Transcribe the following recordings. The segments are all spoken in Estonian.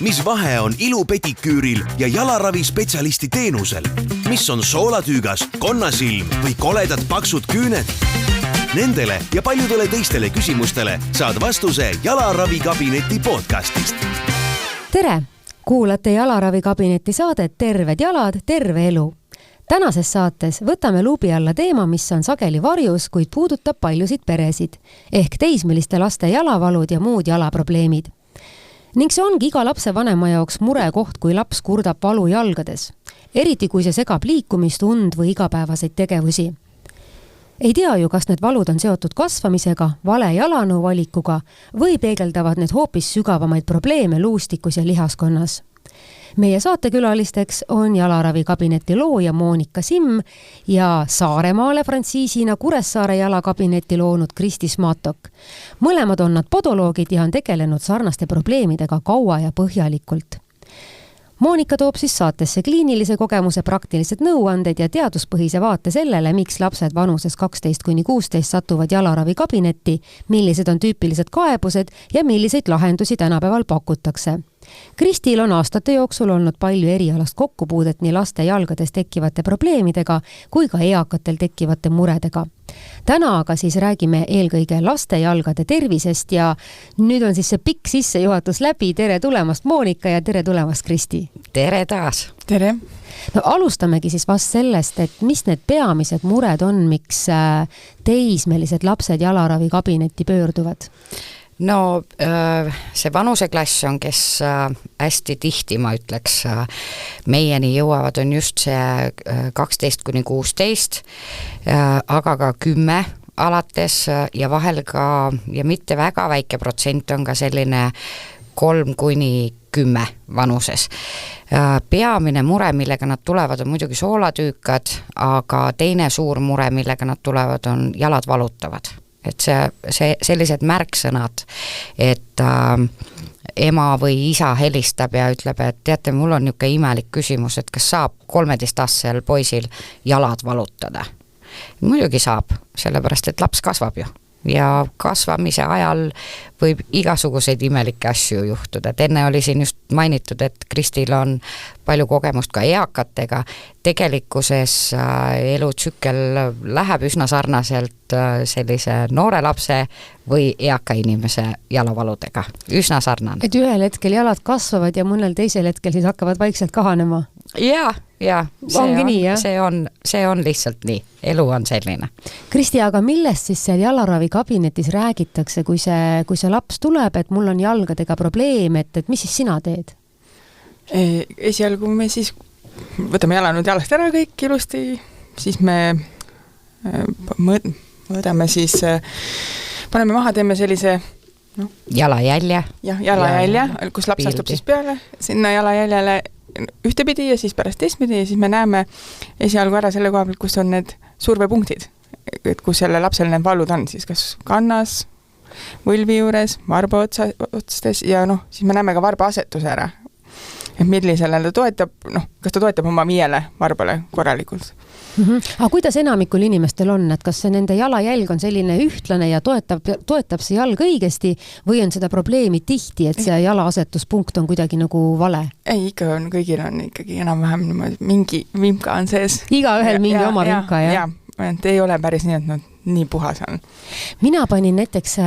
mis vahe on ilupediküüril ja jalaravi spetsialisti teenusel? Mis on soolatüügas, konnasilm või koledad paksud küüned? Nendele ja paljudele teistele küsimustele saad vastuse Jalaravikabineti podcastist. Tere! Kuulate Jalaravikabineti saadet Terved jalad, terve elu. Tänases saates võtame luubi alla teema, mis on sageli varjus, kuid puudutab paljusid peresid, ehk teismeliste laste jalavalud ja muud jalaprobleemid. Ning see ongi iga lapse vanema jaoks murekoht, kui laps kurdab valu jalgades, eriti kui see segab liikumist, und või igapäevaseid tegevusi. Ei tea ju, kas need valud on seotud kasvamisega, vale jalanõu valikuga või peegeldavad need hoopis sügavamaid probleeme luustikus ja lihaskonnas. Meie saatekülalisteks on Jalaravikabineti looja Moonika Simm ja Saaremaale frantsiisina Kuressaare jalakabineti loonud Kristi Smatok. Mõlemad on nad podoloogid ja on tegelenud sarnaste probleemidega kaua ja põhjalikult. Moonika toob siis saatesse kliinilise kogemuse praktilised nõuanded ja teaduspõhise vaate sellele, miks lapsed vanuses 12–16 satuvad Jalaravikabineti, millised on tüüpilised kaebused ja milliseid lahendusi tänapäeval pakutakse. Kristil on aastate jooksul olnud palju erialast kokkupuudet nii laste jalgades tekkivate probleemidega kui ka eakatel tekkivate muredega. Täna aga siis räägime eelkõige laste jalgade tervisest ja nüüd on siis see pikk sissejuhatus läbi. Tere tulemast Moonika ja tere tulemast Kristi. Tere taas. Tere. No, alustamegi siis vast sellest, et mis need peamised mured on, miks teismelised lapsed Jalaravikabineti pöörduvad? No see vanuseklass on, kes hästi tihti, ma ütleks, meieni jõuavad, on just see 12–16, aga ka 10 alates ja vahel ka, ja mitte väga väike protsent on ka selline 3–10 vanuses. Peamine mure, millega nad tulevad, on muidugi soolatüükad, aga teine suur mure, millega nad tulevad, on jalad valutavad. Et see sellised märksõnad, et ema või isa helistab ja ütleb, et teate, mul on niisugune imelik küsimus, et kas saab 13-aastasel poisil jalad valutada. Muidugi saab, sellepärast, et laps kasvab ju. Ja kasvamise ajal võib igasuguseid imelikke asju juhtuda. Et enne oli siin just mainitud, et Kristil on palju kogemust ka eakatega. Tegelikkuses elutsükkel läheb üsna sarnaselt sellise noore lapse või eaka inimese jalavaludega. Üsna sarnane. Et ühel hetkel jalad kasvavad ja mõnel teisel hetkel siis hakkavad vaikselt kahanema. Ja ongi nii, jah? See on lihtsalt nii. Elu on selline. Kristi, aga millest siis seal Jalaravikabinettis räägitakse, kui see laps tuleb, et mul on jalgadega probleem, et mis siis sina teed? Esialgu me siis võtame jalanud jalast ära kõik ilusti, siis me mõõdame siis, paneme maha, teeme sellise jalajälje. Jah, jalajälje, kus laps astub siis peale, sinna jalajäljele ühtepidi ja siis pärast teistpidi ja siis me näeme esialgu ära selle koha pealt, kus on need survepunktid, et kus selle lapsel need valud on, siis kas kannas, võlvi juures, varba otstes ja siis me näeme ka varba asetuse ära, et millisele ta toetab, kas ta toetab oma 5 varbale korralikult. Aga kuidas enamikul inimestel on, et kas see nende jalajälg on selline ühtlane ja toetab see jalg õigesti või on seda probleemi tihti, et see jalaasetuspunkt on kuidagi nagu vale? Ei, ikka on, kõigil on ikkagi enam-vähem mingi vimka on sees. Igaühel mingi oma vimka, jah? Ja, et ei ole päris nii, et nii puhas on. Mina panin näiteks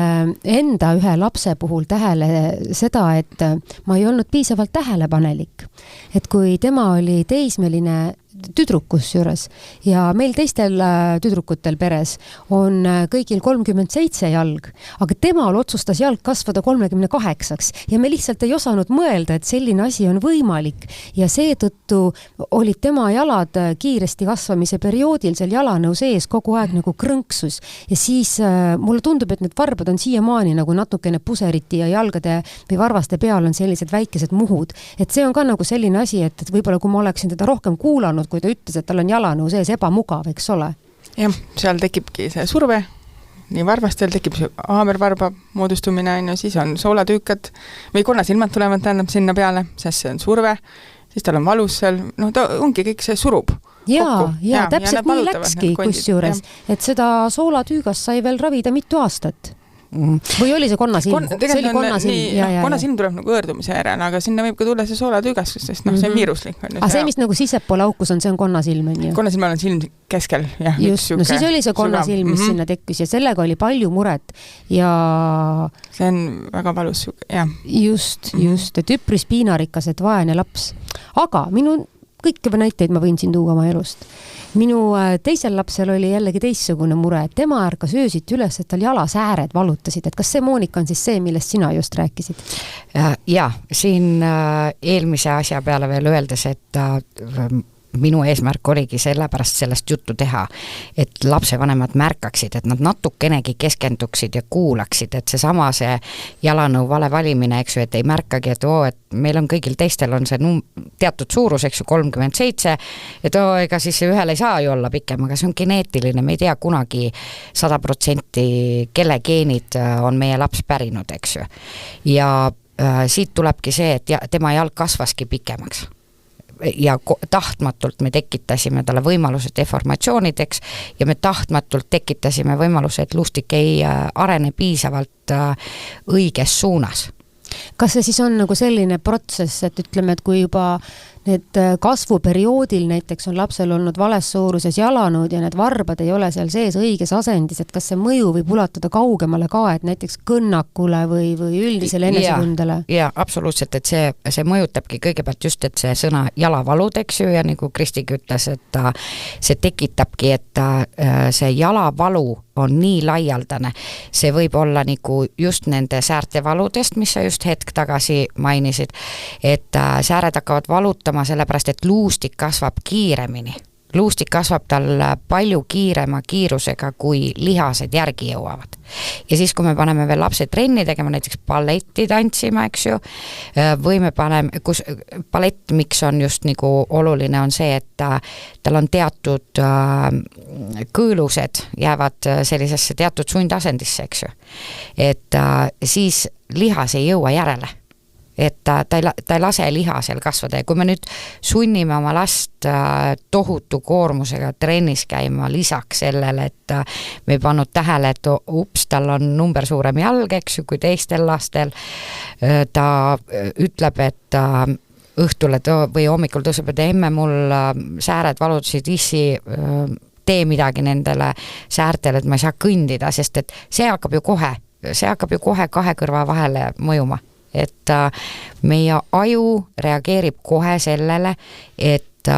enda ühe lapse puhul tähele seda, et ma ei olnud piisavalt tähelepanelik. Et kui tema oli teismeline tüdrukus juures ja meil teistel tüdrukutel peres on kõigil 37 jalg, aga temal otsustas jalg kasvada 38 ja me lihtsalt ei osanud mõelda, et selline asi on võimalik ja seetõttu olid tema jalad kiiresti kasvamise perioodil seal jalanõu sees kogu aeg nagu krõnksus ja siis mulle tundub, et need varbad on siiamaani nagu natukene puseriti ja jalgade või varvaste peal on sellised väikesed muhud, et see on ka nagu selline asi, et võib-olla kui ma oleksin teda rohkem kuulanud, kui ta ütles, et tal on jalanõu sees ebamugav, eks ole? Jah, seal tekibki see surve, nii varvastel tekib see haamervarba moodustumine, siis on soolatüükad või konnasilmad tulevad sinna peale, sest see on surve, siis tal on valus seal, ta ongi kõik see surub. Ja täpselt nii läkski kus juures, et seda soolatüügast sai veel ravida mitu aastat. või oli see konnasilm? See oli konnasilm. Konnasilm tuleb nagu õõrdumise järel, aga sinna võib ka tulla see soolatüügastus, sest see on viiruslik. Aga see, mis nagu sissepoole aukus on, see on konnasilm, on ju? Konnasilm on silm keskel, jah. Just, no siis oli see konnasilm, mis sinna tekkis ja sellega oli palju muret ja see on väga valus, jah. Just, et üpris piinarikas, et vaene laps. Aga kõiki näiteid ma võin siin tuua oma elust. Minu teisel lapsel oli jällegi teissugune mure, et tema ärkas öösiti üles, et tal jalasääred valutasid. Et kas see, Moonika, on siis see, millest sina just rääkisid? Ja, siin eelmise asja peale veel öeldes, et minu eesmärk oligi sellepärast sellest juttu teha, et lapsevanemad märkaksid, et nad natukenegi keskenduksid ja kuulaksid, et see jalanõu vale valimine, eks ju, et ei märkagi, et et meil on kõigil teistel on see teatud suurus, eks ju, 37, et ega siis ühel ei saa ju olla pikem, aga see on geneetiline, me ei tea kunagi 100% kelle geenid on meie laps pärinud, eks ju. Ja siit tulebki see, et tema jalg kasvaski pikemaks. Ja tahtmatult me tekitasime talle võimaluse deformatsioonideks ja me tahtmatult tekitasime võimaluse, et luustik ei arene piisavalt õiges suunas. Kas see siis on nagu selline protsess, et ütleme, et kui juba need kasvuperioodil näiteks on lapsel olnud vales suuruses jalanõud ja need varbad ei ole seal sees õiges asendis, et kas see mõju võib ulatuda kaugemale ka, et näiteks kõnnakule või üldisele enesetundele? Ja, absoluutselt, et see mõjutabki kõigepealt just, et see sõna jalavalud, eks ju, ja nagu Kristigi ütles, et see tekitabki, et see jalavalu on nii laialdane. See võib olla nagu just nende säärtevaludest, mis sa just hetk tagasi mainisid, et sääred hakkavad valutama sellepärast, et luustik kasvab kiiremini. Luustik kasvab tal palju kiirema kiirusega, kui lihased järgi jõuavad. Ja siis, kui me paneme veel lapse trenni tegema, näiteks balletti tantsima, eks ju, või me paneme, kus ballett, miks on just nagu oluline, on see, et tal on teatud kõõlused jäävad sellisesse teatud sundasendisse, eks ju. Et siis lihas ei jõua järele. Et ta ei lase lihasel kasvada ja kui me nüüd sunnime oma last tohutu koormusega trennis käima lisaks sellele, et me ei pannud tähele, et tal on number suurem jalg, eks ju, kui teistel lastel, ta ütleb, et õhtul või hommikul tõuseb, et emme mul sääred valutasid, issi tee midagi nendele säärtele, et ma ei saa kõndida, sest et see hakkab ju kohe kahe kõrva vahele mõjuma. Et meie aju reageerib kohe sellele, et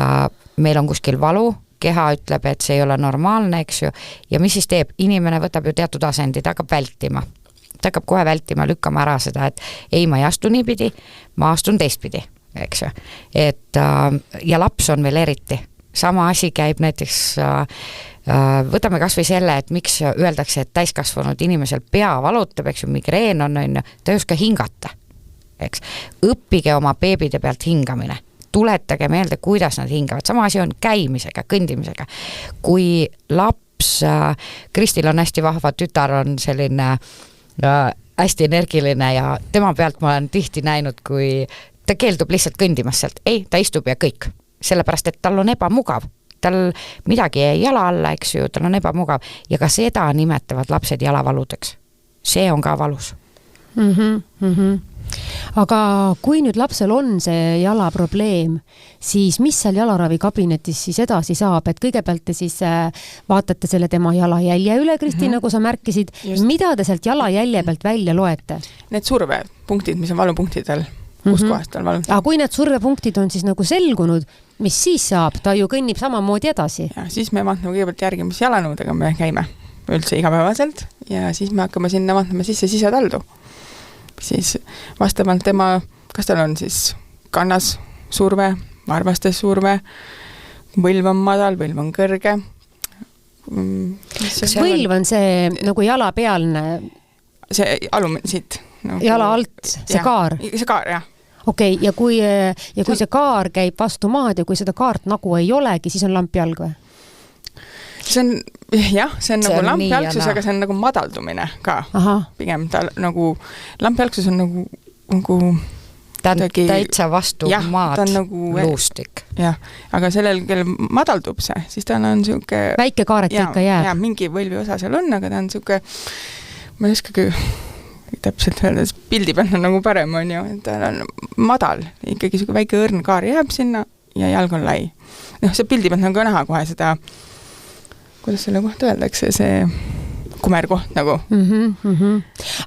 meil on kuskil valu, keha ütleb, et see ei ole normaalne, eks ju, ja mis siis teeb? Inimene võtab ju teatud asendi, ta hakkab vältima. Ta hakkab kohe vältima, lükkama ära seda, et ei, ma ei astu niipidi, ma astun teistpidi, eks ju. Et, ja laps on veel eriti. Sama asi käib näiteks, võtame kas või selle, et miks öeldakse, et täiskasvanud inimesel pea valutab, eks ju, migreen on, ta ei oska hingata. Eks. Õppige oma beebide pealt hingamine. Tuletage meelde, kuidas nad hingavad. Sama asi on käimisega, kõndimisega. Kui laps, Kristil on hästi vahva tütar, on selline hästi energiline ja tema pealt ma olen tihti näinud, kui ta keeldub lihtsalt kõndimast sealt. Ei, ta istub ja kõik. Sellepärast, et tal on ebamugav. Tal midagi ei jala alla, eks ju, tal on ebamugav. Ja ka seda nimetavad lapsed jalavaludeks. See on ka valus. Aga kui nüüd lapsel on see jalaprobleem, siis mis seal jalaravi-kabinetis siis edasi saab, et kõigepealt te siis vaatate selle tema jalajälje üle, Kristi, nagu sa märkisid, mida te sealt jalajälje pealt välja loete? Need survepunktid, mis on valupunktidel, kus kohast on valupunktid. Aga kui need survepunktid on siis nagu selgunud, mis siis saab? Ta ju kõnnib samamoodi edasi. Ja siis me vaatame kõigepealt järgi, mis jalanõudega me käime üldse igapäevaselt ja siis me hakkame sinna vaatama sisse sisetaldu. Siis vastavalt tema, kas tal on siis kannas surve, varvastes surve, võlv on madal, võlv on kõrge. Võlv on see nagu jalapealne? See siit. Nagu, jala alt, see kaar? See kaar, jah. Okei, ja kui see kaar käib vastu maad ja kui seda kaart nagu ei olegi, siis on lampjalg või? See on, jah, see on nagu lampjalgsus, aga see on nagu madaldumine ka. Aha. Pigem ta nagu, lampjalgsus on nagu ta on täitsa vastu maad nagu, luustik. Jah, aga sellel, kel madaldub see, siis ta on siuke... Väike kaaret ikka jääb. Ja mingi võlvi osa seal on, aga ta on siuke ma ei oskagi täpselt öelda, pildi peal on nagu parem, on ju, et ta on madal, ikkagi selline väike õrn kaar jääb sinna ja jalg on lai. See pildi peal on ka näha kohe seda, kuidas selle kohta öeldakse, see kumerkoht nagu.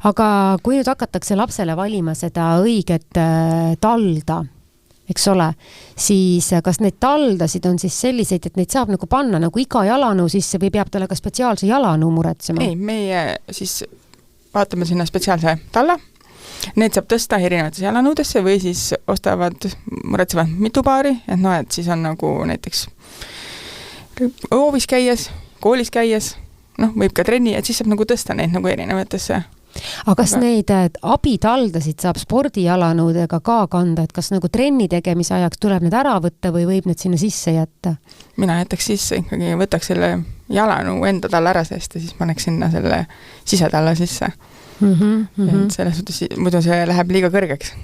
Aga kui nüüd hakatakse lapsele valima seda õiget talda, eks ole, siis kas neid taldasid on siis selliseid, et neid saab nagu panna nagu iga jalanõu sisse või peab talle ka spetsiaalse jalanõu muretsema? Ei, meie siis vaatame sinna spetsiaalse talla. Need saab tõsta erinevates jalanõudesse või siis muretsevad mitu paari, et siis on nagu näiteks hoovis käies, koolis käies, võib ka trenni, et siis saab nagu tõsta neid nagu erinevatesse. Aga kas neid abitaldasid saab spordijalanõudega ka kanda, et kas nagu trenni tegemise ajaks tuleb need ära võtta või võib need sinna sisse jätta? Mina jätaks sisse, ikkagi võtaks selle jalanõu enda talla ära seest ja siis paneks sinna selle sisetalla sisse. Et selles suhtes, muidu see läheb liiga kõrgeks.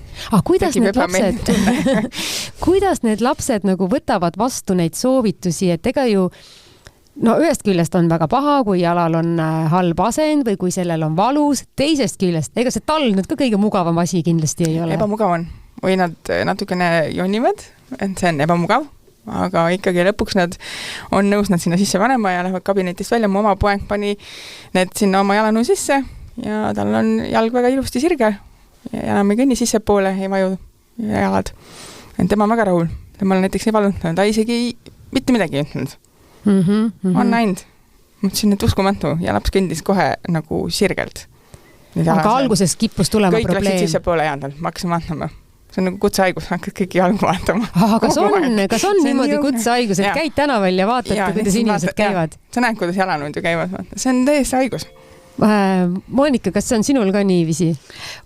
Kuidas need lapsed nagu võtavad vastu neid soovitusi, et ega ju ühest küljest on väga paha, kui jalal on halb asend või kui sellel on valus, teisest küljest, ega see tald nüüd ka kõige mugavam asi kindlasti ei ole. Ebamugav on. Või nad natukene jonnivad, et see on ebamugav, aga ikkagi lõpuks nad on nõus nad sinna sisse panema ja lähevad kabinetist välja. Mu oma poeg pani need sinna oma jalanõu sisse ja tal on jalg väga ilusti sirge ja enam ei kõnni sisse poole, ei vaju jalad. Tema on väga rahul. Temal näiteks ei valutanud, ta isegi mitte midagi ei ütlenud. On näinud. Mõtlesin, et uskumatu ja laps kõndis kohe nagu sirgelt. Aga alguses kippus tulema kõik probleem. Kõik läksid sisse poole jäändal, ma hakkasin vaatama. See on nagu kutsehaigus, hakkad kõiki jalgu vaatama. Kas on niimoodi kutsehaigus, et käid tänaval ja vaatate, kuidas inimesed käivad? Sa näed, kuidas jalanõud ju käivad. See on täiesti haigus. Monika, kas see on sinul ka niiviisi?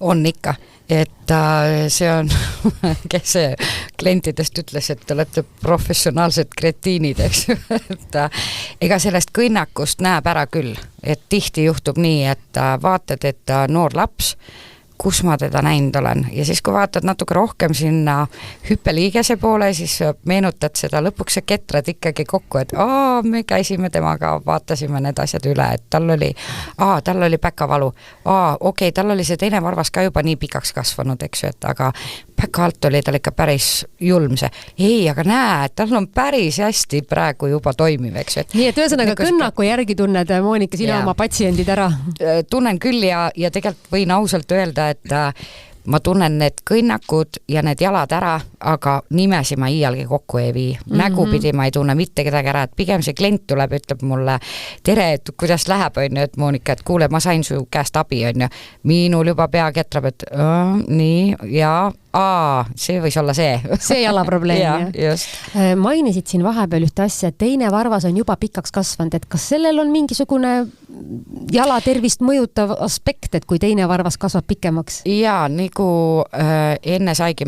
On ikka, et see on, kes see klientidest ütles, et te olete professionaalsed kretiinid, eks et ega sellest kõnnakust näeb ära küll, et tihti juhtub nii, et vaatad, et noor laps, kus ma teda näinud olen ja siis kui vaatad natuke rohkem sinna hüppeliigese poole, siis meenutad seda, lõpuks sa ketrad ikkagi kokku, et me käisime temaga, vaatasime need asjad üle, et tal oli päkavalu, okei, tal oli see teine varvas ka juba nii pikaks kasvanud, eks ju, et aga päka alt oli tal ikka päris julm see. Ei, aga näe, tal on päris hästi praegu juba toimiv, eks ju. Nii, et ühesõnaga kõnnaku järgi tunned, Monika, sina oma patsiendid ära? Tunnen küll ja tegelikult võin ausalt öelda, et ma tunnen need kõnnakud ja need jalad ära, aga nimesi ma iialgi kokku ei vii. Nägupidi ma ei tunne mitte kedagi ära, et pigem see klient tuleb, ütleb mulle, tere, et kuidas läheb, on ju, et Monika, et kuule, ma sain su käest abi, on ju. Minul juba pea ketrab, et nii, ja see võis olla see. See jalaprobleem, jah. Just. Mainisid siin vahepeal ühte asja, et teine varvas on juba pikaks kasvanud, et kas sellel on mingisugune jala tervist mõjutav aspekt, et kui teine varvas kasvab pikemaks? Jaa, nagu enne saigi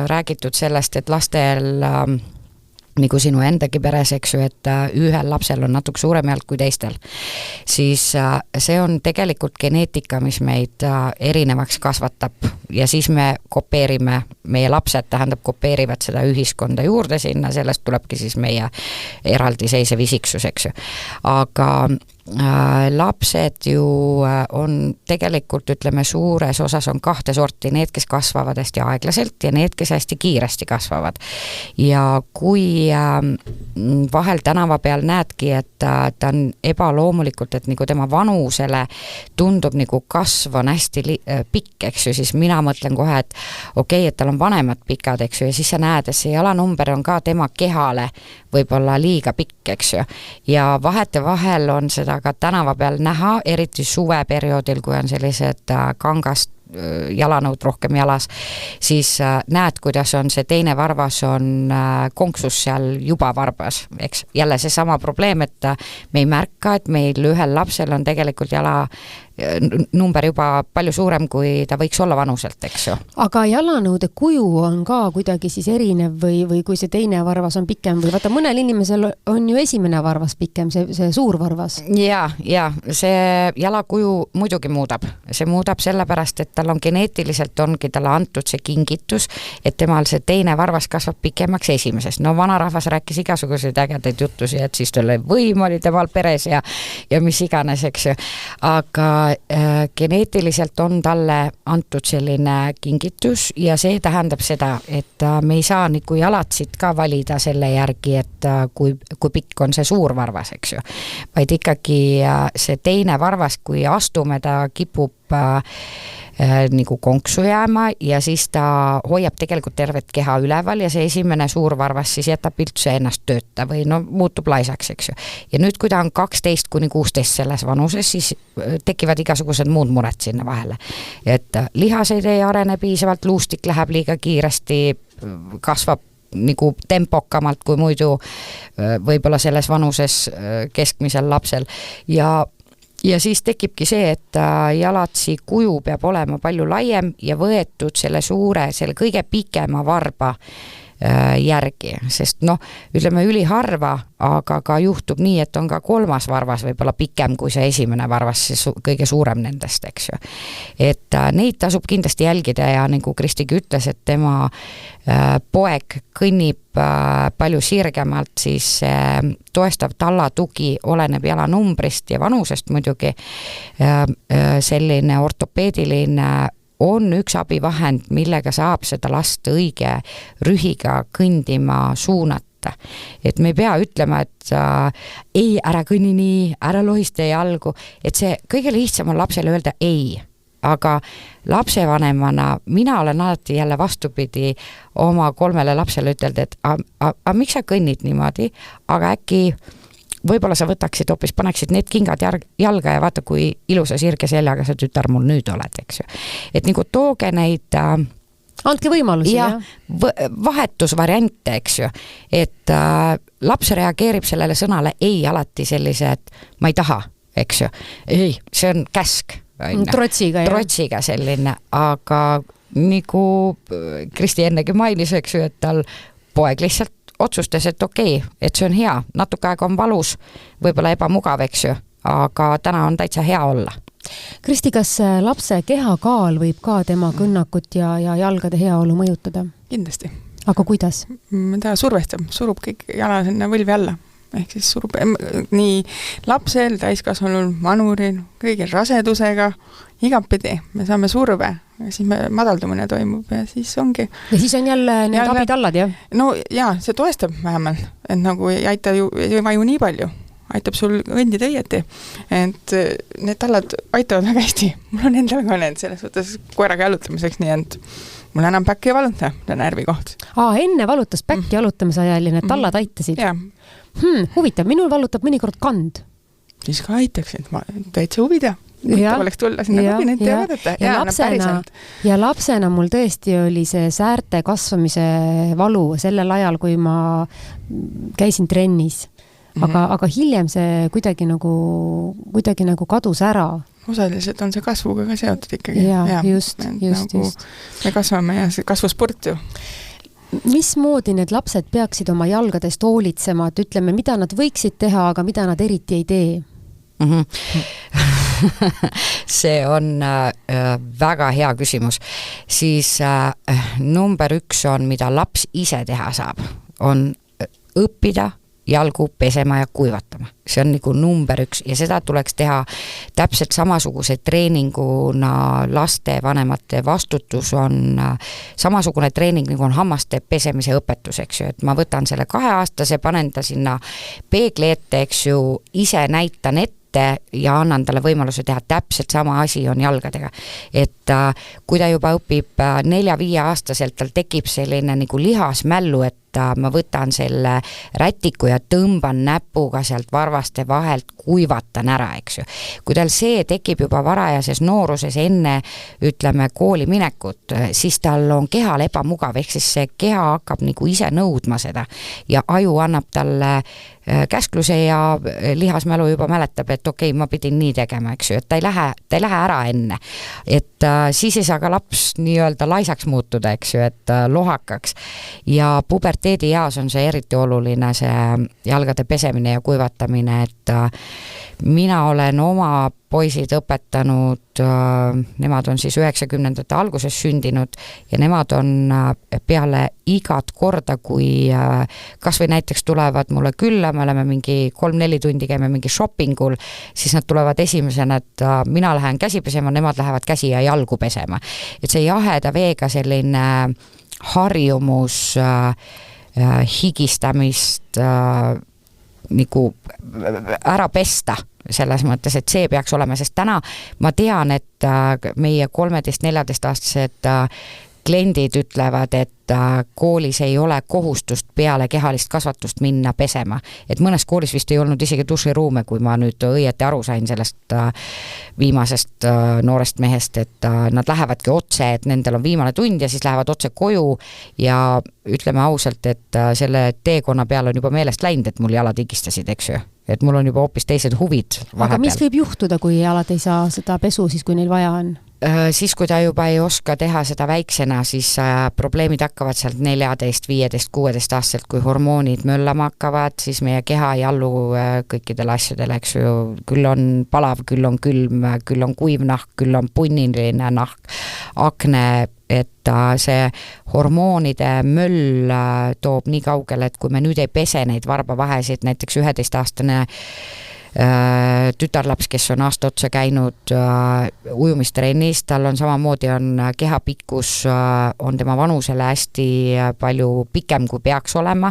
räägitud sellest, et lastel nagu sinu endagi peres, eks ju, et ühel lapsel on natuke suurem jalg kui teistel, siis see on tegelikult geneetika, mis meid erinevaks kasvatab ja siis me kopeerime, meie lapsed kopeerivad seda ühiskonda juurde sinna, sellest tulebki siis meie eraldiseisev isiksus, eks ju. Aga lapsed ju on tegelikult, ütleme, suures osas on kahte sorti, need, kes kasvavad hästi aeglaselt ja need, kes hästi kiiresti kasvavad. Ja kui vahel tänava peal näedki, et ta on ebaloomulikult, et nagu tema vanusele tundub nagu kasv on hästi pikk, eks ju, siis mina mõtlen kohe, et okei, et tal on vanemad pikad, eks ju, ja siis sa näed, et see jalanumber on ka tema kehale võib-olla liiga pikk, eks ju. Ja vahete vahel on seda ka tänava peal näha, eriti suveperioodil, kui on sellised kangast jalanõud rohkem jalas, siis näed, kuidas on see teine varvas on konksus seal juba varbas, eks. Jälle see sama probleem, et me ei märka, et meil ühel lapsel on tegelikult jala number juba palju suurem, kui ta võiks olla vanuselt, eks ju. Aga jalanõude kuju on ka kuidagi siis erinev või kui see teine varvas on pikem või vaata, mõnel inimesel on ju esimene varvas pikem, see suur varvas. Ja see jalakuju muidugi muudab. See muudab sellepärast, et tal on geneetiliselt ongi talle antud see kingitus, et temal see teine varvas kasvab pikemaks esimesest. No vanarahvas rääkis igasuguseid ägedaid juttusi, et siis talle võim oli temal peres ja mis iganes, eks ju. Aga geneetiliselt on talle antud selline kingitus ja see tähendab seda, et me ei saa nagu jalatsid ka valida selle järgi, et kui pikk on see suur varvas, eks ju. Vaid ikkagi see teine varvas, kui astume, ta kipub nagu konksu jääma ja siis ta hoiab tegelikult tervet keha üleval ja see esimene suur varvas siis jätab üldse ennast tööta või muutub laisaks, eks ju. Ja nüüd, kui ta on 12-16 selles vanuses, siis tekivad igasugused muud mured sinna vahele. Et lihased ei arene piisavalt, luustik läheb liiga kiiresti, kasvab nagu tempokamalt kui muidu võib-olla selles vanuses keskmisel lapsel ja siis tekibki see, et jalatsi kuju peab olema palju laiem ja võetud selle kõige pikema varba järgi, sest ütleme üliharva, aga ka juhtub nii, et on ka kolmas varvas võib-olla pikem kui see esimene varvas, see kõige suurem nendest, eks ju. Et neid tasub kindlasti jälgida ja nagu Kristigi ütles, et tema poeg kõnnib palju sirgemalt, siis toestav tallatugi oleneb jalanumbrist ja vanusest muidugi. Selline ortopeediline on üks abivahend, millega saab seda last õige rühiga kõndima suunata. Et me ei pea ütlema, et ei, ära kõnni nii, ära lohista jalgu, et see kõige lihtsam on lapsele öelda ei. Aga lapsevanemana mina olen alati jälle vastupidi oma 3 lapsele ütelda, et miks sa kõnnid niimoodi, aga äkki võib-olla sa võtaksid hoopis, paneksid need kingad jalga ja vaata, kui ilusa sirge seljaga sa tütar mul nüüd oled, eks ju. Et nagu tooge neid andke võimalusi, jah? Vahetusvariante, eks ju. Et laps reageerib sellele sõnale ei alati sellise, et ma ei taha, eks ju. Ei, see on käsk. Trotsiga selline, aga nagu Kristi ennegi mainis, eks ju, et tal poeg lihtsalt otsustas, et okei, et see on hea, natuke aega on valus, võib-olla ebamugav, eks ju, aga täna on täitsa hea olla. Kristi, kas lapse kehakaal võib ka tema kõnnakut ja jalgade heaolu mõjutada? Kindlasti. Aga kuidas? Ta surub kõik jala sinna võlvi alla. Ehk siis surub nii lapsel, täiskasvanul, vanuril, kõigil rasedusega, igapidi me saame surve ja siis madaldumine toimub ja siis ongi. Ja siis on jälle need abitallad, jah? No jaa, see toestab vähemalt, et nagu ei aita ju, ei vaju nii palju, aitab sul õndida õieti, et need tallad aitavad väga hästi. Mul on endal ka need selles võttes koeraga jalutamiseks, nii et mul enam päkki ei valuta, närvi koht. Enne valutas päkki jalutamise ajal ja need tallad aitasid? Jah. Huvitav, minul valutab mõnikord kand. Siis ka aitaksid, ma täitsa huvida. Oleks tulla sinna kabinetti ja vaadata. Ja lapsena mul tõesti oli see säärte kasvamise valu sellel ajal, kui ma käisin trennis. Aga hiljem see kuidagi nagu kadus ära. Osaliselt on see kasvuga ka seotud ikkagi. Ja, just. Me kasvame ja see kasvusport ju. Mismoodi need lapsed peaksid oma jalgadest hoolitsema, et ütleme, mida nad võiksid teha, aga mida nad eriti ei tee? See on väga hea küsimus. Siis number 1 on, mida laps ise teha saab, on õppida jalgu pesema ja kuivatama. See on nagu number 1 ja seda tuleks teha täpselt samasuguse treeninguna. Laste vanemate vastutus on samasugune treening, nagu on hammaste pesemise õpetus, eks ju, et ma võtan selle 2-aastase, panen ta sinna peegli ette, eks ju, ise näitan ette ja annan talle võimaluse teha täpselt sama asi on jalgadega. Et kui ta juba õpib 4-5 aastaselt, tal tekib selline nagu lihasmällu, et ma võtan selle rätiku ja tõmban näpuga sealt varvaste vahelt, kuivatan ära, eks ju. Kui tal see tekib juba varajases nooruses enne, ütleme, kooli minekut, siis tal on kehal ebamugav, ehk siis see keha hakkab nagu ise nõudma seda ja aju annab talle käskluse ja lihasmälu juba mäletab, et okei, ma pidin nii tegema, eks ju, et ta ei lähe ära enne. Et siis ei saa ka laps nii-öelda laisaks muutuda, eks ju, et lohakaks ja puberteedis puberteedieas on see eriti oluline, see jalgade pesemine ja kuivatamine, et mina olen oma poisid õpetanud, nemad on siis 90ndate alguses sündinud ja nemad on peale igat korda, kui kas või näiteks tulevad mulle külla, me oleme mingi 3-4 tundi käime mingi shoppingul, siis nad tulevad esimesena, et mina lähen käsi pesema, nemad lähevad käsi ja jalgu pesema. Et see jaheda veega selline harjumus higistamist nagu ära pesta selles mõttes, et see peaks olema, sest täna ma tean, et meie 13-14-aastased kliendid ütlevad, et koolis ei ole kohustust peale kehalist kasvatust minna pesema. Et mõnes koolis vist ei olnud isegi duširuume, kui ma nüüd õieti aru sain sellest viimasest noorest mehest, et nad lähevadki otse, et nendel on viimane tund ja siis lähevad otse koju ja ütleme ausalt, et selle teekonna peal on juba meelest läinud, et mul jalad higistasid, eks ju. Et mul on juba hoopis teised huvid vahepeal. Aga mis võib juhtuda, kui jalad ei saa seda pesu siis, kui neil vaja on? Siis, kui ta juba ei oska teha seda väiksena, siis probleemid hakkavad sealt 14, 15, 16 aastaselt, kui hormoonid möllama hakkavad, siis meie keha ei allu kõikidele asjadele, eks ju, küll on palav, küll on külm, küll on kuiv nahk, küll on punniline nahk, akne, et see hormoonide möll toob nii kaugele, et kui me nüüd ei pese neid varbavahesid, näiteks 11-aastane tütarlaps, kes on aasta otsa käinud ujumistrennis, tal on samamoodi on kehapikkus, on tema vanusele hästi palju pikem, kui peaks olema.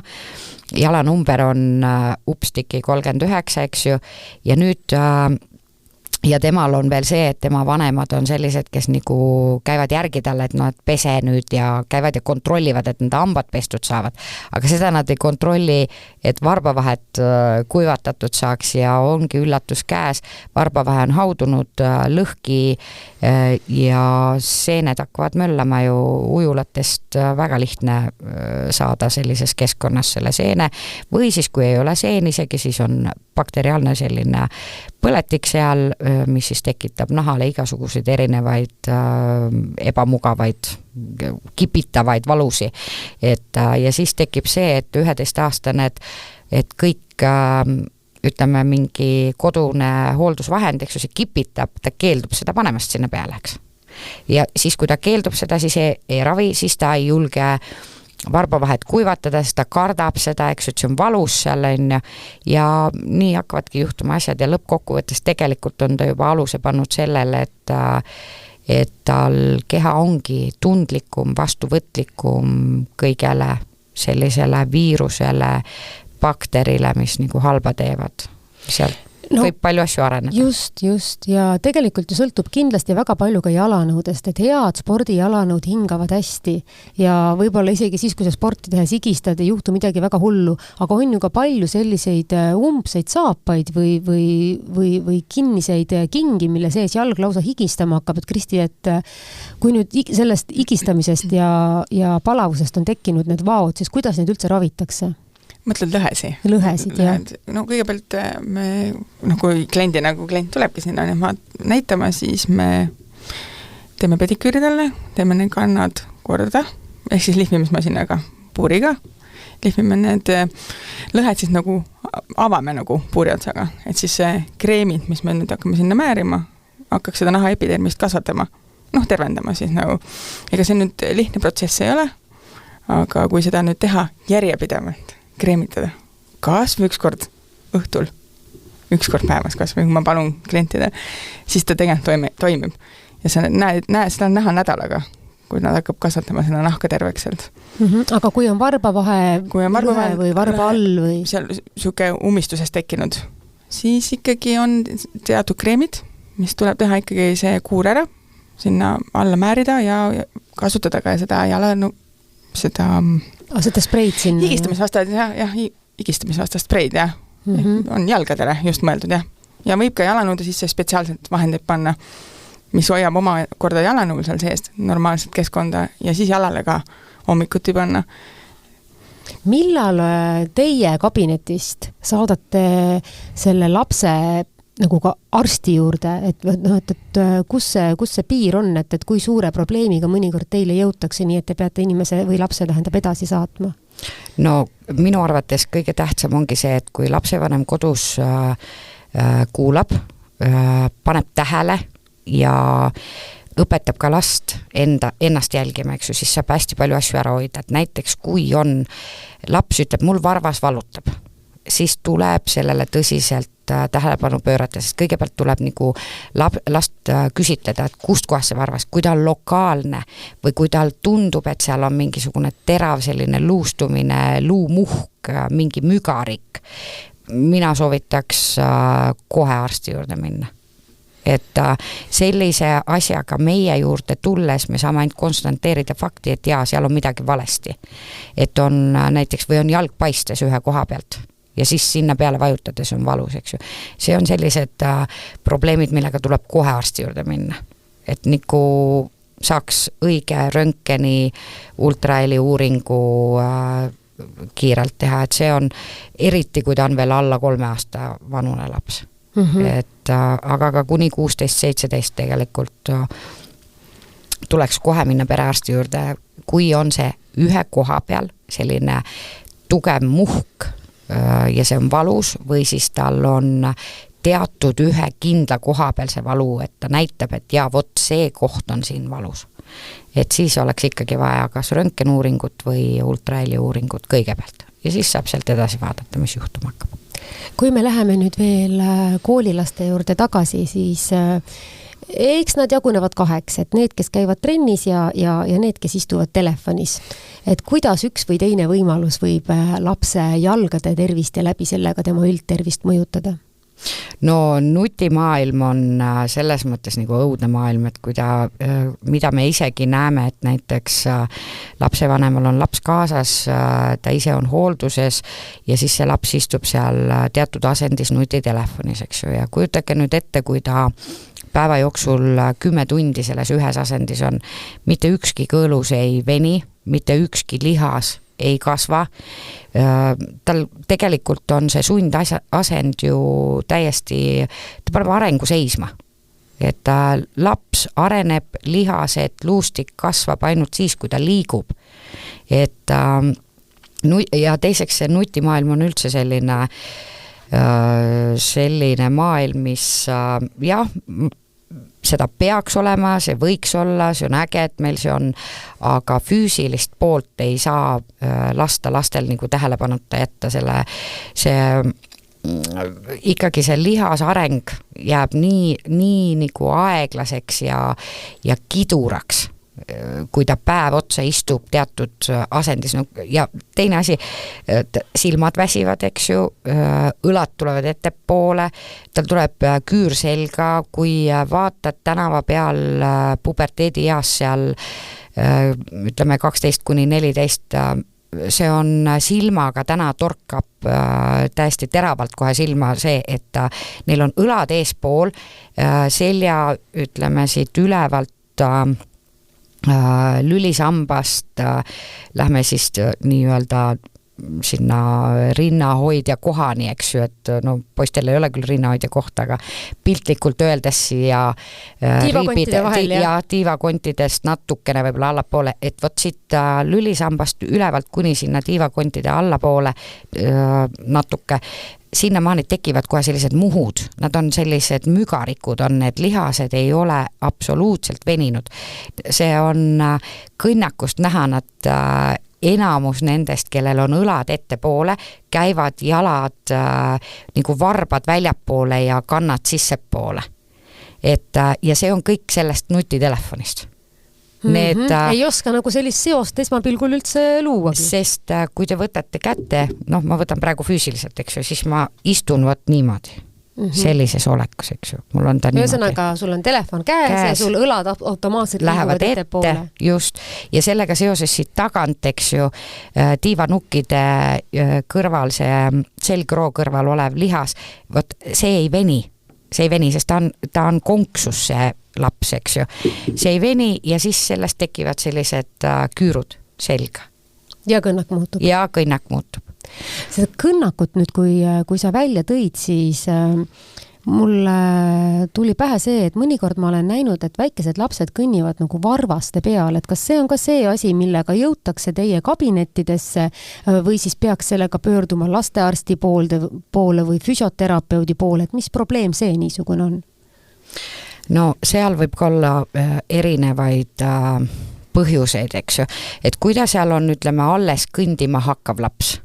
Jalanumber on upstiki 39, eks ju, ja nüüd ja temal on veel see, et tema vanemad on sellised, kes nagu käivad järgi talle, et nad pese nüüd ja käivad ja kontrollivad, et nende hambad pestud saavad. Aga seda nad ei kontrolli, et varbavahet kuivatatud saaks ja ongi üllatus käes. Varbavahe on haudunud lõhki ja seened hakkavad möllama ju ujulatest, väga lihtne saada sellises keskkonnas selle seene. Või siis, kui ei ole seen isegi, siis on bakteriaalne selline põletik seal, mis siis tekitab nahale igasuguseid erinevaid ebamugavaid, kipitavaid valusi. Ja siis tekib see, et 11-aastane, et kõik ütleme mingi kodune hooldusvahend, eks ju, see kipitab, ta keeldub seda panemast sinna peale, eks. Ja siis, kui ta keeldub seda, siis ei ravi, siis ta ei julge varbavahet kuivatada, sest ta kardab seda, eks, et see on valus seal ja nii hakkavadki juhtuma asjad ja lõppkokkuvõttes tegelikult on ta juba aluse pannud sellele, et tal keha ongi tundlikum, vastuvõtlikum kõigele sellisele viirusele, bakterile, mis nagu halba teevad. Sealt võib palju asju areneda. Just. Ja tegelikult ju sõltub kindlasti väga palju ka jalanõudest, et head spordijalanõud hingavad hästi ja võib-olla isegi siis, kui sa sporti tehes higistad, ei juhtu midagi väga hullu, aga on ju ka palju selliseid umbseid saapaid või kinniseid kingi, mille sees jalg lausa higistama hakkab, et Kristi, et kui nüüd sellest higistamisest ja palavusest on tekkinud need vaod, siis kuidas neid üldse ravitakse? Mõtled lõhesi? Lõhesid, jah. No kõigepealt me, kui klient tulebki sinna näitama, siis me teeme pediküüri talle, teeme need kannad korda, ehk siis lihvimismasinaga, puuriga, lihvime need lõhed siis nagu avame nagu puuri otsaga, et siis see kreemid, mis me nüüd hakkame sinna määrima, hakkaks seda naha epidermist kasvatama, tervendama siis nagu. Ega see nüüd lihtne protsess ei ole, aga kui seda nüüd teha järjepidevalt, kreemitada, kas või üks kord õhtul, üks kord päevas kas või, kui ma palun klientidele, siis ta tegelikult toimib. Ja sa näed seda näha nädalaga, kui nad hakkab kasvatama seda nahka terveks sealt. Aga kui on varbavahe lõhe või varba all või? Seal siuke umistuses tekkinud, siis ikkagi on teatud kreemid, mis tuleb teha ikkagi see kuur ära, sinna alla määrida ja kasutada ka seda seda spreid sinna? Higistamisvastast spreid, jah. On jalgadele just mõeldud, jah. Ja võib ka jalanõude sisse spetsiaalselt vahendeid panna, mis hoiab oma korda jalanõul seal seest, normaalset keskkonda ja siis jalale ka hommikuti panna. Millal teie kabinetist saadate selle lapse nagu ka arsti juurde, et kus see piir on, et kui suure probleemiga mõnikord teile jõutakse, nii et te peate inimese või lapse edasi saatma? No minu arvates kõige tähtsam ongi see, et kui lapsevanem kodus kuulab, paneb tähele ja õpetab ka last ennast jälgima, eks ju, siis saab hästi palju asju ära hoida, et näiteks kui on, laps ütleb, mul varvas valutab, siis tuleb sellele tõsiselt tähelepanu pöörata, sest kõigepealt tuleb nagu last küsitleda, et kust kohast see varvas, kui ta on lokaalne või kui tal tundub, et seal on mingisugune terav selline luustumine, luumuhk, mingi mügarik, mina soovitaks kohe arsti juurde minna. Et sellise asjaga meie juurde tulles me saame ainult konstanteerida fakti, et jaa, seal on midagi valesti. Et on näiteks või on jalg paistes ühe koha pealt ja siis sinna peale vajutades on valus, eks ju. See on sellised probleemid, millega tuleb kohe arsti juurde minna. Et nagu saaks õige röntgeni ultraheli uuringu kiirelt teha, et see on eriti, kui ta on veel alla 3 aasta vanune laps. Et aga ka kuni 16-17 tegelikult tuleks kohe minna perearsti juurde, kui on see ühe koha peal selline tugev muhk ja see on valus või siis tal on teatud ühe kindla koha peal see valu, et ta näitab, et jaa, vot see koht on siin valus. Et siis oleks ikkagi vaja kas röntgenuuringut või ultraheli uuringut kõigepealt ja siis saab sealt edasi vaadata, mis juhtuma hakkab. Kui me läheme nüüd veel koolilaste juurde tagasi, siis eks nad jagunevad 2, et need, kes käivad trennis ja need, kes istuvad telefonis. Et kuidas üks või teine võimalus võib lapse jalgade tervist ja läbi sellega tema üldtervist mõjutada? No nutimaailm on selles mõttes nagu õudne maailm, et kui ta, mida me isegi näeme, et näiteks lapsevanemal on laps kaasas, ta ise on hoolduses ja siis see laps istub seal teatud asendis nutitelefonis, eks ju, ja kujutage nüüd ette, kui ta päeva jooksul 10 tundi selles ühes asendis on, mitte ükski kõõlus ei veni, mitte ükski lihas ei kasva, tal tegelikult on see sundasend ju täiesti, ta paneb arengu seisma. Et laps areneb, lihased, luustik kasvab ainult siis, kui ta liigub. Et ja teiseks see nutimaailm on üldse selline maailm, mis jah, seda peaks olema, see võiks olla, see on äge, et meil see on, aga füüsilist poolt ei saa lasta lastel nagu tähelepanuta jätta ikkagi see lihasareng jääb nii nagu aeglaseks ja kiduraks, kui ta päev otsa istub teatud asendis. Ja teine asi, silmad väsivad, eks ju, õlad tulevad ettepoole, tal tuleb küür selga, kui vaatad tänava peal puberteedi eas seal, ütleme 12-14, see on silmaga täna torkab täiesti teravalt kohe silma see, et neil on õlad eespool, selja, ütleme siit ülevalt lülisambast lähme siis nii-öelda sinna rinnahoidja kohani, eks ju, et no poistel ei ole küll rinnahoidja kohta, aga piltlikult öeldes siia tiivakontidest natukene võib-olla allapoole, et vot siit lülisambast ülevalt kuni sinna tiivakontide allapoole natuke, sinnamaani tekivad kohe sellised muhud, nad on sellised mügarikud, on need lihased, ei ole absoluutselt veninud. See on kõnnakust näha, nad enamus nendest, kellel on õlad ettepoole, käivad jalad nagu varbad väljapoole ja kannad sissepoole. Ja see on kõik sellest nutitelefonist. Ei oska nagu sellist seost esmapilgul üldse luuagi. Sest kui te võtate kätte, ma võtan praegu füüsiliselt, eks ju, siis ma istun vot niimoodi. Sellises olekus, eks ju. Mul on ta niimoodi. Ühesõnaga, sul on telefon käes ja sul õlad automaatselt lähevad ette, just. Ja sellega seoses siit tagant, eks ju, tiivanukkide kõrval, see selgroo kõrval olev lihas, vot see ei veni, sest ta on konksus see laps, eks ju. See ei veni ja siis sellest tekivad sellised küürud selga. Ja kõnnak muutub. Seda kõnnakut nüüd, kui sa välja tõid, siis Mulle tuli pähe see, et mõnikord ma olen näinud, et väikesed lapsed kõnnivad nagu varvaste peal, et kas see on ka see asi, millega jõutakse teie kabinettidesse või siis peaks sellega pöörduma lastearsti poole või füsioterapeudi poole, et mis probleem see niisugune on? No seal võib ka olla erinevaid põhjuseid, eks ju, et kui ta seal on, ütleme, alles kõndima hakkav laps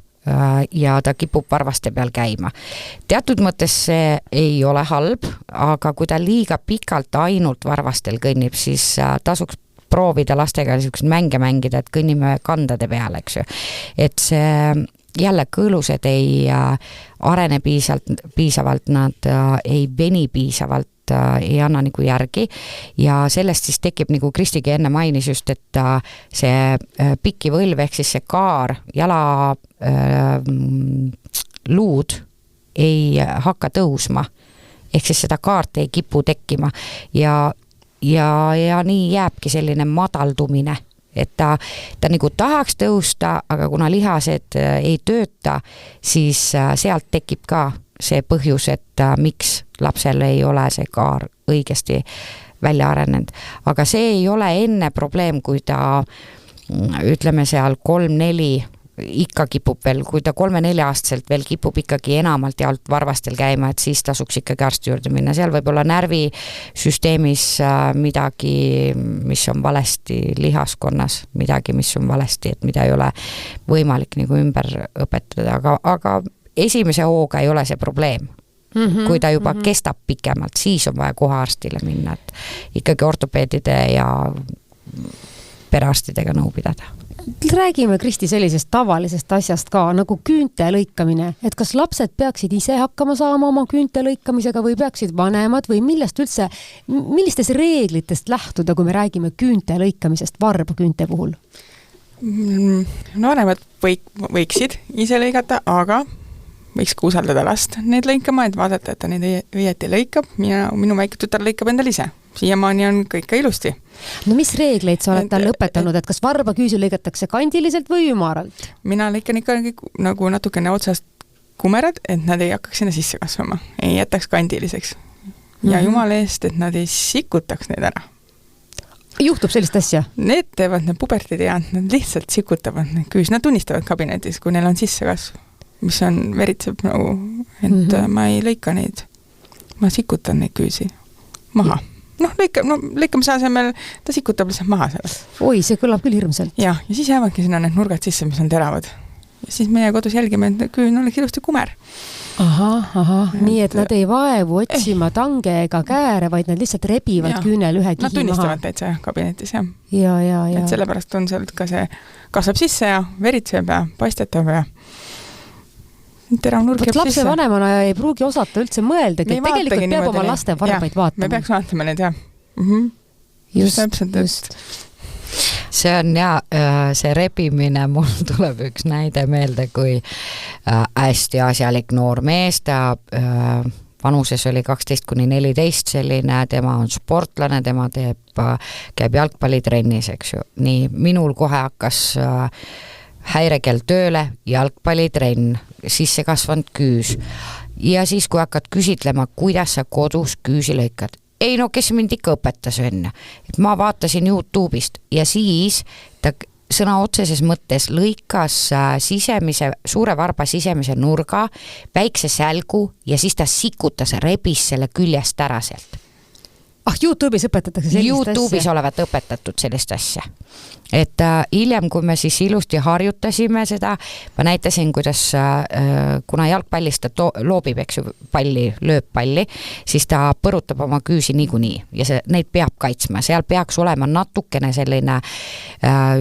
ja ta kipub varvaste peal käima. Teatud mõttes see ei ole halb, aga kui ta liiga pikalt ainult varvastel kõnnib, siis tasuks proovida lastega niisugused mänge mängida, et kõnnime kandade peal, eks ju. Et see jälle kõõlused ei arene piisavalt, nad ei veni piisavalt, ei anna nagu järgi ja sellest siis tekib, nagu Kristigi enne mainis just, et see piki võlv ehk siis see kaar, jala luud ei hakka tõusma, ehk siis seda kaart ei kipu tekkima ja nii jääbki selline madaldumine, et ta nagu tahaks tõusta, aga kuna lihased ei tööta, siis sealt tekib ka see põhjus, et miks lapsel ei ole see kaar õigesti välja arenenud. Aga see ei ole enne probleem, kui ta ütleme seal 3-4 ikka kipub veel, kui ta 3-4 aastaselt veel kipub ikkagi enamalt ja alt varvastel käima, et siis tasuks ikkagi arsti juurde minna. Seal võib olla närvisüsteemis midagi, mis on valesti lihaskonnas, midagi, mis on valesti, et mida ei ole võimalik nagu ümber õpetada, aga esimese hooga ei ole see probleem. Kui ta juba kestab pikemalt, siis on vaja kohe arstile minna, et ikkagi ortopeedide ja perearstidega nõu pidada. Räägime, Kristi, sellisest tavalisest asjast ka, nagu küünte lõikamine, et kas lapsed peaksid ise hakkama saama oma küünte lõikamisega või peaksid vanemad või millistest reeglitest lähtuda, kui me räägime küünte lõikamisest varbaküünte puhul? Vanemad võiksid ise lõigata, aga võiks ka usaldada last need lõikama, et vaadata, et ta neid õieti lõikab. Minu väike tütar lõikab endal ise. Siiamaani on kõik ilusti. No mis reegleid sa oled talle õpetanud, et kas varbaküüsi lõigatakse kandiliselt või ümaralt? Mina lõikan ikka nagu natukene otsast kumerad, et nad ei hakkaks sinna sisse kasvama. Ei jätaks kandiliseks. Ja jumala eest, et nad ei sikutaks neid ära. Juhtub sellist asja? Need teevad need pubertid ja nad lihtsalt sikutavad need küüs. Nad tunnistavad kabinetis, kui neil on sisse kasv, mis on veritseb nagu, et ma ei lõika neid. Ma sikutan neid küüsi maha. Lõikamise asemel ta sikutab lihtsalt maha selle. Oi, see kõlab küll hirmsalt. Ja siis jäävadki sinna need nurgad sisse, mis on teravad. Ja siis meie kodus jälgime, et küün oleks ilusti kumer. Nii et nad ei vaevu otsima tange ega kääre, vaid nad lihtsalt rebivad küünel ühe kihi maha. Nad tunnistavad täitsa kabinetis, jah. Ja. Et sellepärast on seal ka see kasvab sisse ja veritseb ja paistetab ja terav nurg jääb sisse. Lapse vanemana ei pruugi osata üldse mõeldagi, et tegelikult peab oma laste varbaid vaatama. Me peaks vaatama need, jah. Just. See on see rebimine, mul tuleb üks näide meelde, kui hästi asjalik noor mees, ta vanuses oli 12-14 selline, tema on sportlane, tema käib jalgpallitrennis, eks ju. Nii, minul kohe hakkas häirekell tööle, jalgpallitrenn, sisse kasvanud küüs. Ja siis, kui hakkad küsitlema, kuidas sa kodus küüsi lõikad. Ei no, kes mind ikka õpetas enne. Et ma vaatasin YouTube'ist ja siis ta sõna otseses mõttes lõikas suure varba sisemise nurga, väikse sälgu ja siis ta sikutas, rebis selle küljest ära sealt. YouTube'is õpetatakse sellist asja? YouTube'is olevat õpetatud sellist asja. Et hiljem, kui me siis ilusti harjutasime seda, ma näitasin, kuidas kuna jalgpallist ta loobib, eks ju, lööb palli, siis ta põrutab oma küüsi niikuinii ja neid peab kaitsma. Seal peaks olema natukene selline,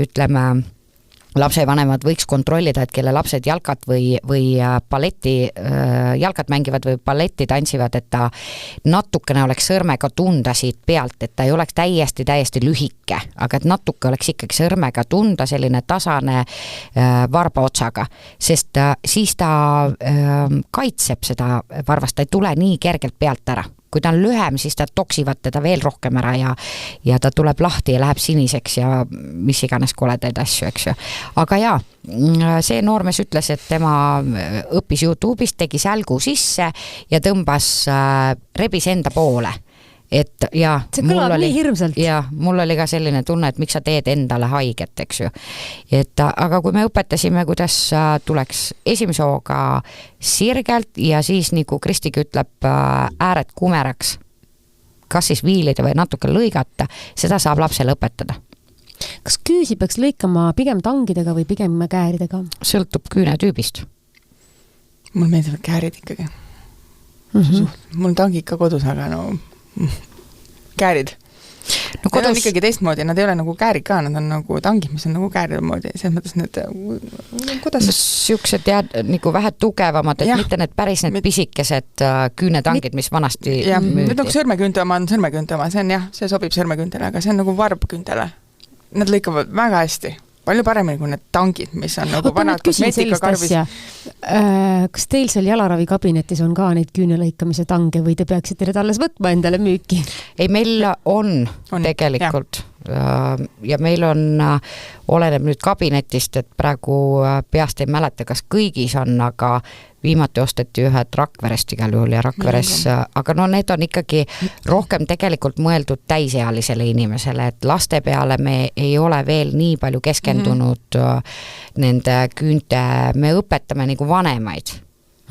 ütleme, lapsevanemad võiks kontrollida, et kelle lapsed jalkat või jalkat mängivad või balletti tantsivad, et ta natukene oleks sõrmega tunda siit pealt, et ta ei oleks täiesti lühike, aga et natuke oleks ikkagi sõrmega tunda selline tasane varba otsaga, sest siis ta kaitseb seda varvast, ta ei tule nii kergelt pealt ära. kui ta on lühem, siis ta toksivad teda veel rohkem ära ja ta tuleb lahti ja läheb siniseks ja mis iganes koledaid asju, eks ju. Aga jaa, see noormees ütles, et tema õppis YouTube'ist, tegi sälgu sisse ja tõmbas, rebis enda poole. Et ja see kõlab nii hirmsalt. Ja mul oli ka selline tunne, et miks sa teed endale haiget, eks ju. Aga kui me õpetasime, kuidas tuleks esimese hooga sirgelt ja siis nagu Kristigi ütleb, ääred kumeraks, kas siis viilida või natuke lõigata, seda saab lapsele õpetada. Kas küüsi peaks lõikama pigem tangidega või pigem kääridega? Sõltub küüne tüübist. Mul meeldivad käärid ikkagi. Mul tangid ka kodus, aga käärid. No Need on ikkagi teistmoodi, nad ei ole nagu käärid ka, nad on nagu tangid, mis on nagu kääride moodi. Selles mõttes need, kuidas? Siuksed nagu vähe tugevamad, et mitte need päris need pisikesed küünetangid, mis vanasti müüdi. Nüüd nagu sõrmeküünte oma on sõrmeküünte oma, see on jah, see sobib sõrmeküüntele, aga see on nagu varbküüntele. Nad lõikavad väga hästi. Palju paremini kui need tangid, mis on nagu vanad kosmeetikakarvis. Kas teil seal jalaravi kabinetis on ka neid küünelõikamise tange või te peaksite need alles võtma endale müüki? Ei, meil on tegelikult. Ja meil on, oleneb nüüd kabinetist, et praegu peast ei mäleta, kas kõigis on, aga viimati osteti ühed Rakverest igal juhul ja Rakveres, aga need on ikkagi rohkem tegelikult mõeldud täisealisele inimesele, et laste peale me ei ole veel nii palju keskendunud nende küünte, me õpetame nagu vanemaid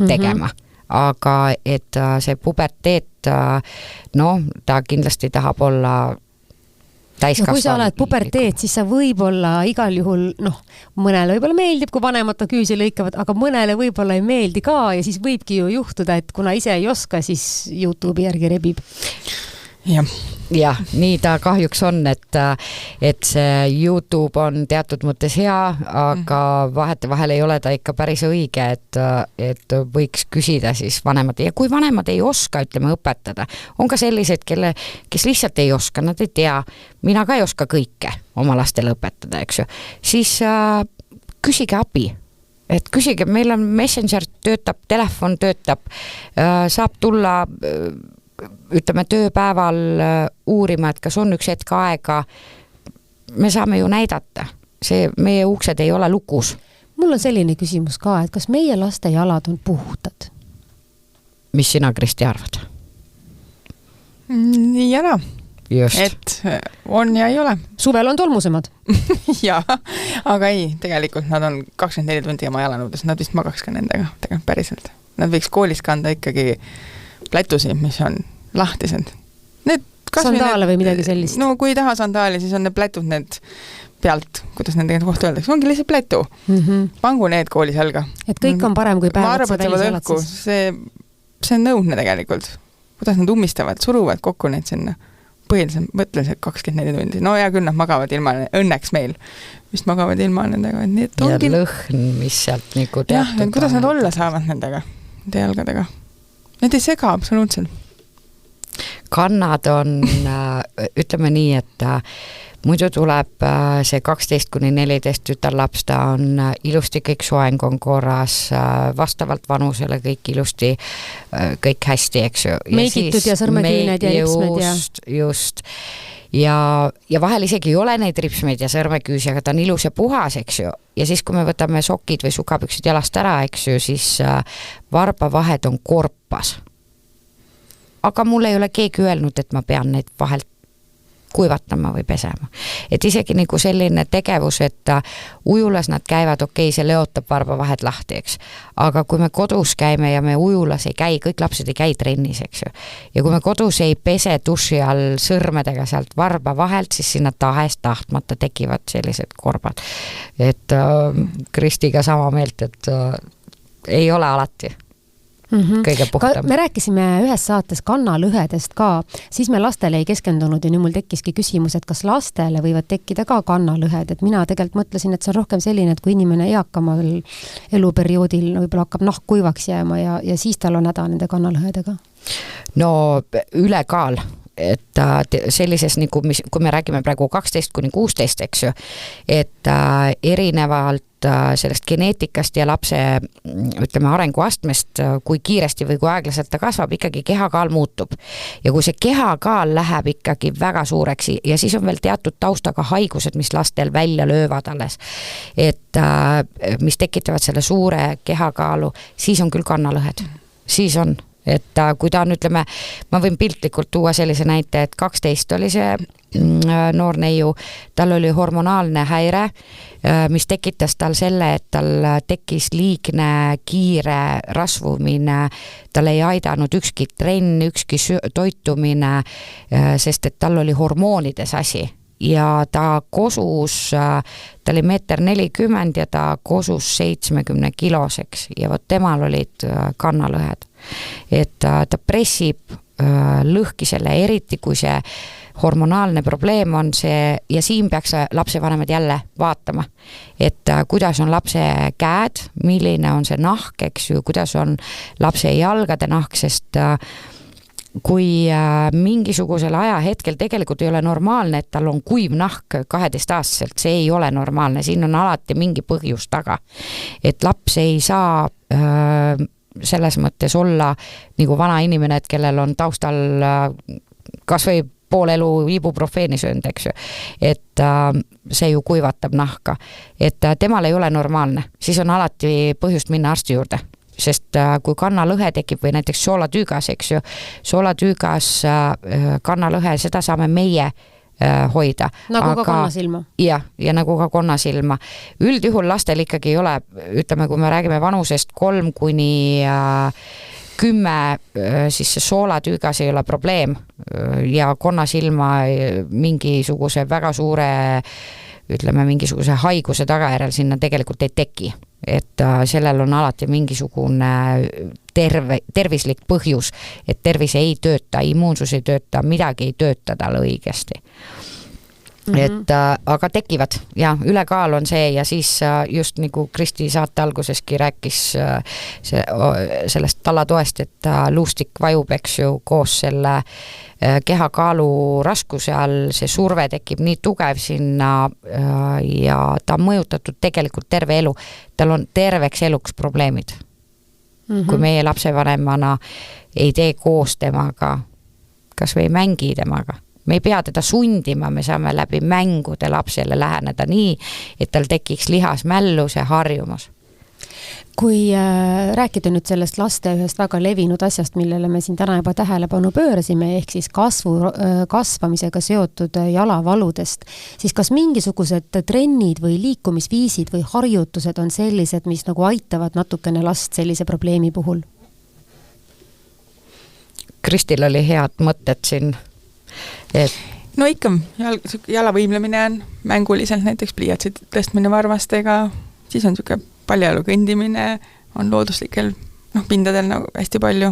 tegema. Aga et see puberteet, ta kindlasti tahab olla täiskasvanud. Ja kui sa oled puberteet, siis sa võib-olla igal juhul, mõnele võib-olla meeldib, kui vanemad küüsi lõikavad, aga mõnele võib-olla ei meeldi ka ja siis võibki ju juhtuda, et kuna ise ei oska, siis YouTube'i järgi rebib. Jah, nii ta kahjuks on, et see YouTube on teatud mõttes hea, aga vahetevahel ei ole ta ikka päris õige, et võiks küsida siis vanemad. Ja kui vanemad ei oska, ütleme, õpetada, on ka sellised, kes lihtsalt ei oska, nad ei tea, mina ka ei oska kõike oma lastele õpetada, eks ju, siis küsige abi. Et küsige, meil on Messenger töötab, telefon töötab, saab tulla ütleme tööpäeval uurima, et kas on üks hetk aega, me saame ju näidata. Meie uksed ei ole lukus. Mul on selline küsimus ka, et kas meie laste jalad on puhtad? Mis sina, Kristi, arvad? Nii ja naa. Just. Et on ja ei ole. Suvel on tolmusemad. Jaa, aga ei, tegelikult nad on 24 tundi oma jalanõudes, nad vist magaks ka nendega, tegelikult päriselt. Nad võiks koolis kanda ikkagi plätusi, mis on lahtised. Sandaale või midagi sellist? No kui ei taha sandaali, siis on need plätud need pealt, kuidas nende kohta öeldakse, ongi lihtsalt plätu. Pangu need koolis jalga. Et kõik on parem, kui päevad sa välis oled siis. See on nõudne tegelikult. Kuidas nad ummistavad, suruvad kokku neid sinna. Põhiliselt mõtlen see 24 tundi. No ja küll nad magavad ilma, õnneks meil vist magavad ilma nendega. Ja lõhn, mis sealt nagu teatud. Jah, kuidas nad olla saavad nendega, nende jalgadega. Need ei sega absoluutselt. Kannad on, ütleme nii, et muidu tuleb see 12-14 tütarlaps, ta on ilusti, kõik soeng on korras, vastavalt vanusele kõik ilusti, kõik hästi, eks ju. Meigitud ja sõrmeküüned ja ripsmed ja... Just. Ja vahel isegi ei ole neid ripsmeid ja sõrmeküüsi, aga ta on ilus ja puhas, eks ju. Ja siis, kui me võtame sokid või sukapüksid jalast ära, eks ju, siis varbavahed on korpas. Aga mul ei ole keegi öelnud, et ma pean neid vahelt kuivatama või pesema. Et isegi nagu selline tegevus, et ujulas nad käivad, see leotab varbavahed lahti, eks. Aga kui me kodus käime ja me ujulas ei käi, kõik lapsed ei käi trennis, eks ju. Ja kui me kodus ei pese duši all sõrmedega sealt varbavahelt, siis sinna tahtmata tekivad sellised korbad. Et Kristiga sama meelt, et ei ole alati. Kõige puhtam. Me rääkisime ühes saates kannalõhedest ka, siis me lastele ei keskendunud ja nüüd mul tekkiski küsimus, et kas lastele võivad tekkida ka kannalõhed, et mina tegelikult mõtlesin, et see on rohkem selline, et kui inimene eakamal eluperioodil võib-olla hakkab nahk kuivaks jääma ja siis tal on häda nende kannalõhedega. No ülekaal, et sellises, kui me räägime praegu 12-16, eks ju, et erinevalt sellest geneetikast ja lapse, ütleme, arenguastmest, kui kiiresti või kui aeglaselt ta kasvab, ikkagi kehakaal muutub. Ja kui see kehakaal läheb ikkagi väga suureks ja siis on veel teatud taustaga haigused, mis lastel välja löövad alles, et mis tekitavad selle suure kehakaalu, siis on küll kannalõhed. Siis on. Et kui ta on, ütleme, ma võin piltlikult tuua sellise näite, et 12 oli see noor neiu, tal oli hormonaalne häire, mis tekitas tal selle, et tal tekkis liigne kiire rasvumine, tal ei aidanud ükski trenn, ükski toitumine, sest et tal oli hormoonides asi. Ja ta kosus, ta oli 1,40 m ja ta kosus 70 kiloseks ja vot temal olid kannalõhed. Et ta pressib lõhki selle, eriti kui see hormonaalne probleem on see, ja siin peaks lapsevanemad jälle vaatama, et kuidas on lapse käed, milline on see nahk, eks ju, kuidas on lapse jalgade nahk, sest kui mingisugusel ajahetkel tegelikult ei ole normaalne, et tal on kuiv nahk 12-aastaselt, see ei ole normaalne, siin on alati mingi põhjus taga. Et laps ei saa selles mõttes olla nagu vana inimene, et kellel on taustal kas või pool elu ibuprofeeni söönud, eks ju. Et see ju kuivatab nahka. Et temal ei ole normaalne, siis on alati põhjust minna arsti juurde. Sest kui kannalõhe tekib või näiteks soolatüügas, eks ju, soolatüügas kannalõhe, seda saame meie hoida. Nagu ka konnasilma. Ja nagu ka konnasilma. Üldjuhul lastel ikkagi ei ole, ütleme, kui me räägime vanusest 3 kuni 10, siis see soolatüügas ei ole probleem ja konnasilma mingisuguse väga suure, ütleme, mingisuguse haiguse tagajärjel sinna tegelikult ei teki. Et sellel on alati mingisugune tervislik põhjus, et tervis ei tööta, immuunsus ei tööta, midagi ei tööta tal õigesti. Et aga tekivad ja ülekaal on see ja siis just nagu Kristi saate alguseski rääkis sellest talatoest, et luustik vajub, eks ju, koos selle kehakaalu raskuse all, see surve tekib nii tugev sinna ja ta on mõjutatud tegelikult terve elu, tal on terveks eluks probleemid. Kui meie lapsevanemana ei tee koos temaga, kas või ei mängi temaga, me ei pea teda sundima, me saame läbi mängude lapsele läheneda nii, et tal tekiks lihasmälluse harjumus. Kui rääkida nüüd sellest laste ühest väga levinud asjast, millele me siin täna juba tähelepanu pöörasime, ehk siis kasvamisega seotud jalavaludest, siis kas mingisugused trennid või liikumisviisid või harjutused on sellised, mis nagu aitavad natukene last sellise probleemi puhul? Kristil oli head mõtted siin. Et no ikka, jalavõimlemine on mänguliselt, näiteks pliiatsid tõstmine varvastega, siis on niisugune paljajalu kõndimine, on looduslikel pindadel nagu hästi palju.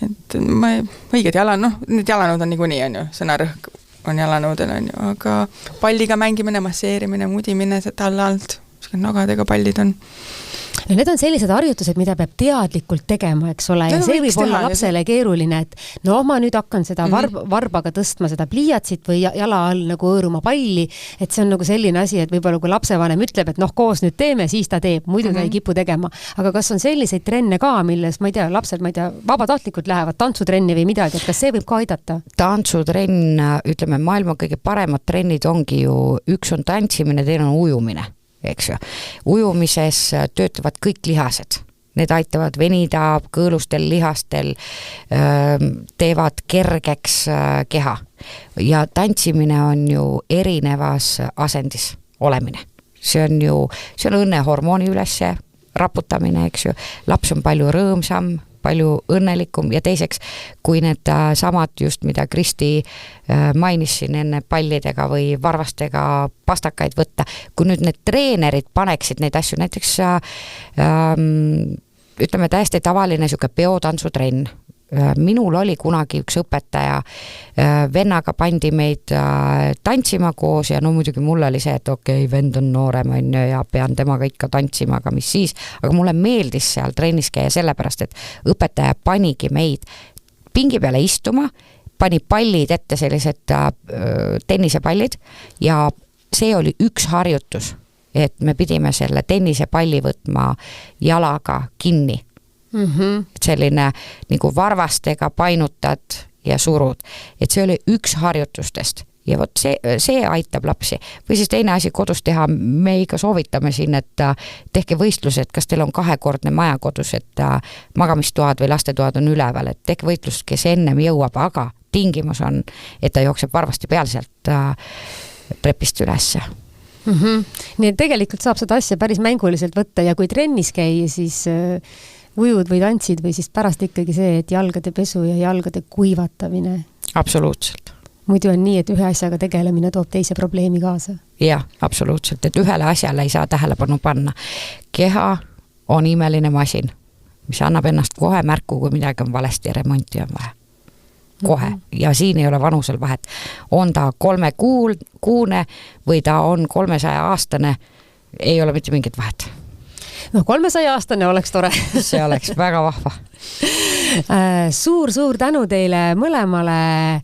Et õiged need jalanõud on niikuinii, on ju, sõnarõhk on jalanõudel, on ju, aga palliga mängimine, masseerimine, mudimine, see tallalt, nagadega pallid on. No need on sellised harjutused, mida peab teadlikult tegema, eks ole, ja see võib olla lapsele keeruline, et no ma nüüd hakkan seda varbaga tõstma seda pliiatsit või jala all nagu õõruma palli, et see on nagu selline asi, et võib-olla kui lapsevanem ütleb, et koos nüüd teeme, siis ta teeb, muidu ta ei kipu tegema. Aga kas on selliseid trenne ka, milles, ma ei tea, lapsed, vabatahtlikult lähevad tantsutrenni või midagi, et kas see võib ka aidata? Tantsutrenn, ütleme, maailma kõige paremad trennid ongi ju, üks on tantsimine, teine on ujumine. Eks ju. Ujumises töötavad kõik lihased. Need aitavad venida kõõlustel lihastel, teevad kergeks keha. Ja tantsimine on ju erinevas asendis olemine. See on õnnehormooni üles raputamine, eks ju. Laps on palju rõõmsam, palju õnnelikum ja teiseks, kui need samad just, mida Kristi mainis siin enne pallidega või varvastega pastakaid võtta, kui nüüd need treenerid paneksid neid asju, näiteks ütleme täiesti tavaline siuke peotantsutrenn. Minul oli kunagi üks õpetaja, vennaga pandi meid tantsima koos ja no muidugi mul oli see, et okei, vend on noorem ja pean temaga ikka tantsima, aga mis siis, aga mulle meeldis seal trennis käia sellepärast, et õpetaja panigi meid pingi peale istuma, pani pallid ette, sellised tennisepallid ja see oli üks harjutus. et me pidime selle tennisepalli võtma jalaga kinni. Selline nagu varvastega painutad ja surud. Et see oli üks harjutustest. Ja vot see aitab lapsi. Või siis teine asi kodus teha, me ikka soovitame siin, et tehke võistlused, kas teil on 2-kordne maja kodus, et magamistoad või lastetoad on üleval, et tehke võistlust, kes ennem jõuab, aga tingimus on, et ta jookseb varvasti peal sealt trepist ülesse. Nii et tegelikult saab seda asja päris mänguliselt võtta ja kui trennis käia, siis ujud või tantsid või siis pärast ikkagi see, et jalgade pesu ja jalgade kuivatamine. Absoluutselt. Muidu on nii, et ühe asjaga tegelemine toob teise probleemi kaasa. Jah, absoluutselt, et ühele asjale ei saa tähelepanu panna. Keha on imeline masin, mis annab ennast kohe märku, kui midagi on valesti ja remonti on vaja. Kohe. Ja siin ei ole vanusel vahet. On ta 3-kuune või ta on 300-aastane, ei ole mitte mingit vahet. 300-aastane oleks tore. See oleks väga vahva. Suur tänu teile mõlemale,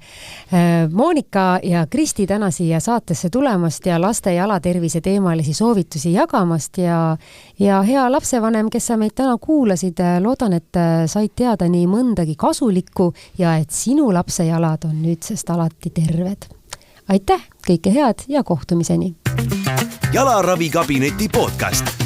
Monika ja Kristi, täna siia saatesse tulemast ja laste jalatervise teemalisi soovitusi jagamast ja hea lapsevanem, kes sa meid täna kuulasid, loodan, et said teada nii mõndagi kasulikku ja et sinu lapse jalad on nüüdsest alati terved. Aitäh, kõike head ja kohtumiseni! Jalaravikabineti podcast.